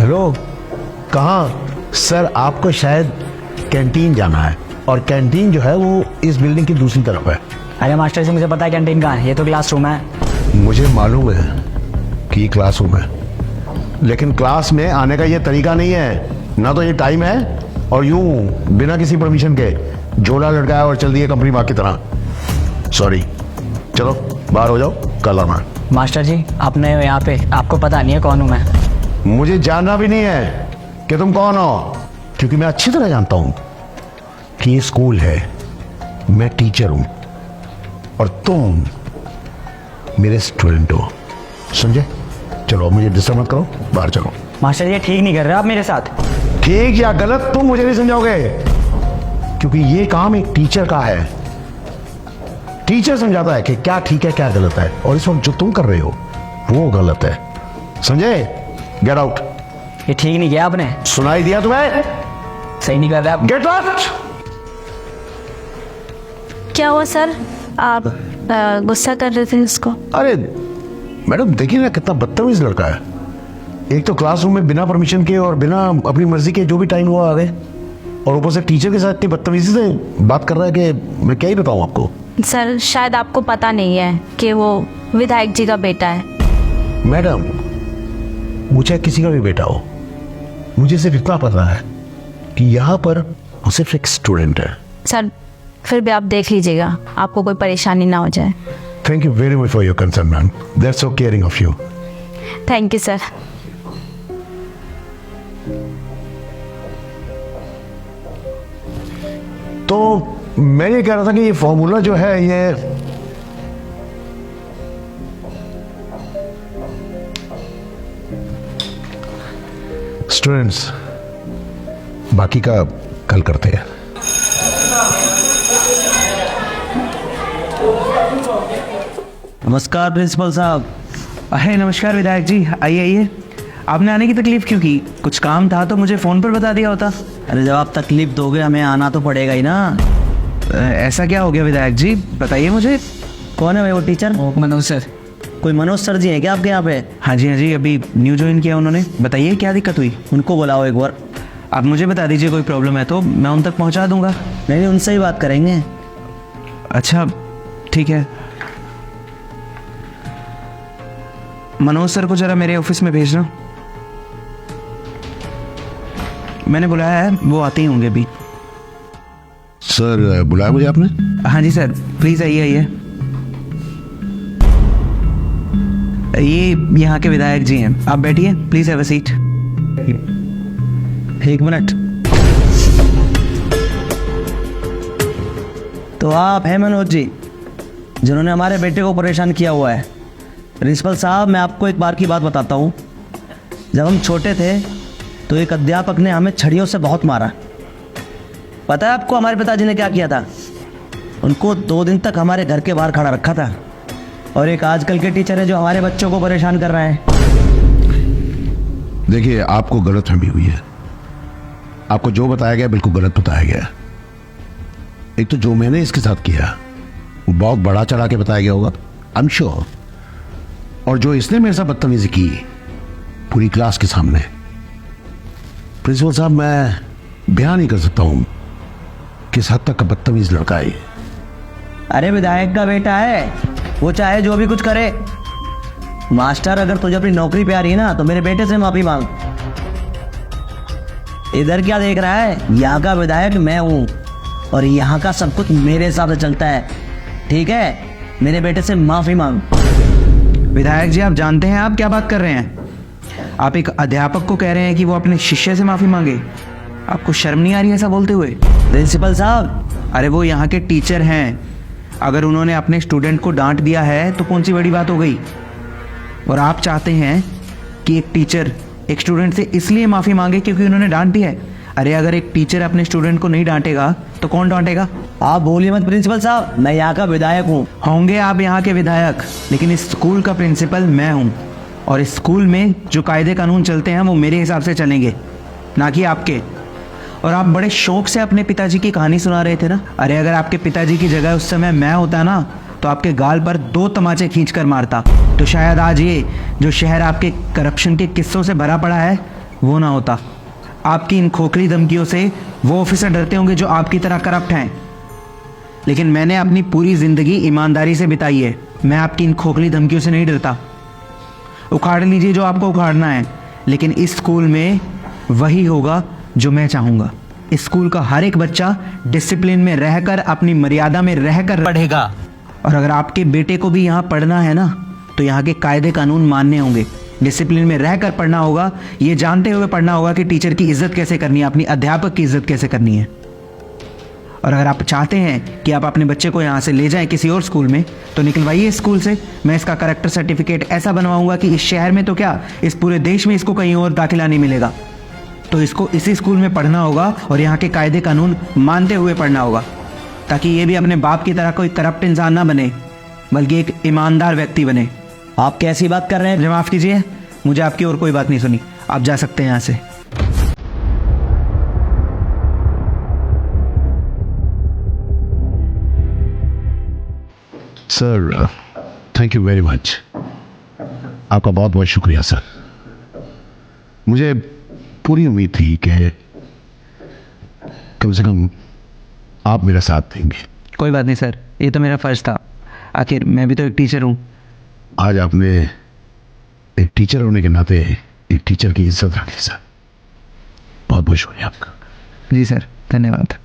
Hello, कहाँ? Sir आपको शायद कैंटीन जाना है, और कैंटीन जो है वो इस बिल्डिंग की दूसरी तरफ है। अरे मास्टर जी, मुझे पता है कैंटीन कहाँ है, ये तो क्लासरूम है। मुझे मालूम है कि ये क्लासरूम है, लेकिन क्लास में आने का ये तरीका नहीं है। ना तो ये टाइम है, और यूं बिना किसी परमिशन के झोला लटकाया और चल दिए कंपनी माँ की तरह। सॉरी, चलो बाहर हो जाओ, कल आना। मास्टर जी, आपने यहाँ पे, आपको पता नहीं है कौन हूँ मैं? मुझे जानना भी नहीं है कि तुम कौन हो, क्योंकि मैं अच्छी तरह जानता हूं कि ये स्कूल है, मैं टीचर हूं और तुम मेरे स्टूडेंट हो। समझे? चलो मुझे डिस्टर्ब मत करो, बाहर चलो। मास्टर जी, ये ठीक नहीं कर रहे आप मेरे साथ। ठीक या गलत तुम मुझे नहीं समझाओगे, क्योंकि ये काम एक टीचर का है। टीचर समझाता है कि क्या ठीक है क्या गलत है, और इस वक्त जो तुम कर रहे हो वो गलत है। समझे? Get out. ये ठीक नहीं किया आपने। सुनाई दिया तुम्हें? सही नहीं कर रहे आप। Get out. क्या हुआ सर? आप गुस्सा कर रहे थे उसको? अरे मैडम देखिए ना, कितना बदतमीज लड़का है। एक तो क्लासरूम में बिना परमिशन के और बिना अपनी मर्जी के जो भी टाइम हुआ आ गए, और ऊपर से टीचर के साथ इतनी बदतमीजी से बात कर रहा है कि मैं क्या ही बताऊं आपको। सर शायद आपको पता नहीं है कि वो विधायक जी का बेटा है। मैडम, मुझे किसी का भी बेटा हो, मुझे सिर्फ इतना पता है कि यहाँ पर वो सिर्फ एक स्टूडेंट है। सर फिर भी आप देख लीजिएगा, आपको कोई परेशानी ना हो जाए। Thank you very much for your concern ma'am, that's so caring of you. Thank you sir. तो मैं ये कह रहा था कि ये फॉर्मूला जो है ये स्टूडेंट्स बाकी का कल करते हैं। नमस्कार प्रिंसिपल साहब। अरे नमस्कार विधायक जी, आइए आइए। आपने आने की तकलीफ क्यों की? कुछ काम था तो मुझे फ़ोन पर बता दिया होता। अरे जब आप तकलीफ दोगे हमें आना तो पड़ेगा ही ना। ऐसा क्या हो गया विधायक जी, बताइए मुझे। कौन है भाई वो टीचर? मनोज सर। कोई मनोज सर जी हैं क्या आपके यहाँ पे? हाँ जी, अभी न्यू ज्वाइन किया उन्होंने। बताइए क्या दिक्कत हुई? उनको बुलाओ एक बार। आप मुझे बता दीजिए, कोई प्रॉब्लम है तो मैं उन तक पहुँचा दूँगा। नहीं, उनसे ही बात करेंगे। अच्छा ठीक है। मनोज सर को जरा मेरे ऑफिस में भेजना। मैंने बुलाया है, वो आते ही होंगे अभी। सर बुलाया मुझे आपने? हाँ जी सर, प्लीज़ आइए आइए। ये यहाँ के विधायक जी हैं, आप बैठिए, प्लीज़ हैव अ सीट। एक मिनट। तो आप हैं मनोज जी, जिन्होंने हमारे बेटे को परेशान किया हुआ है। प्रिंसिपल साहब, मैं आपको एक बार की बात बताता हूँ। जब हम छोटे थे तो एक अध्यापक ने हमें छड़ियों से बहुत मारा। पता है आपको हमारे पिताजी ने क्या किया था? उनको 2 दिन तक हमारे घर के बाहर खड़ा रखा था। और एक आजकल के टीचर है जो हमारे बच्चों को परेशान कर रहे हैं। देखिए, आपको गलतफहमी हुई है। आपको जो बताया गया बिल्कुल गलत बताया गया। एक तो जो मैंने इसके साथ किया वो बहुत बड़ा चढ़ा के बताया गया होगा, आई एम श्योर। और जो इसने मेरे साथ बदतमीजी की पूरी क्लास के सामने, प्रिंसिपल साहब मैं बयान नहीं कर सकता हूं किस हद तक का बदतमीज लड़का है। अरे विधायक का बेटा है, वो चाहे जो भी कुछ करे। मास्टर, अगर तुझे अपनी नौकरी पे आ रही है ना तो मेरे बेटे से माफी मांग। इधर क्या देख रहा है? यहाँ का विधायक मैं हूँ और यहाँ का सब कुछ मेरे हिसाब से चलता है, ठीक है? मेरे बेटे से माफी मांग। विधायक जी, आप जानते हैं आप क्या बात कर रहे हैं? आप एक अध्यापक को कह रहे हैं कि वो अपने शिष्य से माफ़ी मांगे। आपको शर्म नहीं आ रही ऐसा बोलते हुए? प्रिंसिपल साहब, अरे वो यहाँ के टीचर हैं, अगर उन्होंने अपने स्टूडेंट को डांट दिया है तो कौन सी बड़ी बात हो गई? और आप चाहते हैं कि एक टीचर एक स्टूडेंट से इसलिए माफ़ी मांगे क्योंकि उन्होंने डांट दिया है? अरे अगर एक टीचर अपने स्टूडेंट को नहीं डांटेगा तो कौन डांटेगा? आप बोलिए मत प्रिंसिपल साहब, मैं यहाँ का विधायक हूँ। होंगे आप यहाँ के विधायक, लेकिन इस स्कूल का प्रिंसिपल मैं हूँ। और इस स्कूल में जो कायदे कानून चलते हैं वो मेरे हिसाब से चलेंगे, ना कि आपके। और आप बड़े शौक से अपने पिताजी की कहानी सुना रहे थे ना। अरे अगर आपके पिताजी की जगह उस समय मैं होता ना तो आपके गाल पर 2 तमाचे खींच कर मारता। तो शायद आज ये जो शहर आपके करप्शन के किस्सों से भरा पड़ा है वो ना होता। आपकी इन खोखली धमकियों से वो ऑफिसर डरते होंगे जो आपकी तरह करप्ट हैं, लेकिन मैंने अपनी पूरी जिंदगी ईमानदारी से बिताई है। मैं आपकी इन खोखली धमकियों से नहीं डरता। उखाड़ लीजिए जो आपको उखाड़ना है, लेकिन इस स्कूल में वही होगा जो मैं चाहूँगा। इस स्कूल का हर एक बच्चा डिसिप्लिन में रहकर, अपनी मर्यादा में रहकर पढ़ेगा। और अगर आपके बेटे को भी यहाँ पढ़ना है ना, तो यहाँ के कायदे कानून मानने होंगे, डिसिप्लिन में रहकर पढ़ना होगा, ये जानते हुए पढ़ना होगा कि टीचर की इज्जत कैसे करनी है, अपनी अध्यापक की इज्जत कैसे करनी है। और अगर आप चाहते हैं कि आप अपने बच्चे को यहाँ से ले जाएं किसी और स्कूल में, तो निकलवाइए इस स्कूल से। मैं इसका करेक्टर सर्टिफिकेट ऐसा बनवाऊंगा कि इस शहर में तो क्या, इस पूरे देश में इसको कहीं और दाखिला नहीं मिलेगा। तो इसको इसी स्कूल में पढ़ना होगा और यहाँ के कायदे कानून मानते हुए पढ़ना होगा, ताकि ये भी अपने बाप की तरह कोई करप्ट इंसान ना बने, बल्कि एक ईमानदार व्यक्ति बने। आप कैसी बात कर रहे हैं? मुझे माफ़ कीजिए, मुझे आपकी और कोई बात नहीं सुनी। आप जा सकते हैं यहाँ से। Sir thank you very much, आपका बहुत बहुत शुक्रिया सर। मुझे पूरी उम्मीद थी कि कम से कम आप मेरा साथ देंगे। कोई बात नहीं सर, ये तो मेरा फ़र्ज़ था, आखिर मैं भी तो एक टीचर हूँ। आज आपने एक टीचर होने के नाते एक टीचर की इज्जत रखी सर, बहुत बहुत शुक्रिया आपका। जी सर, धन्यवाद।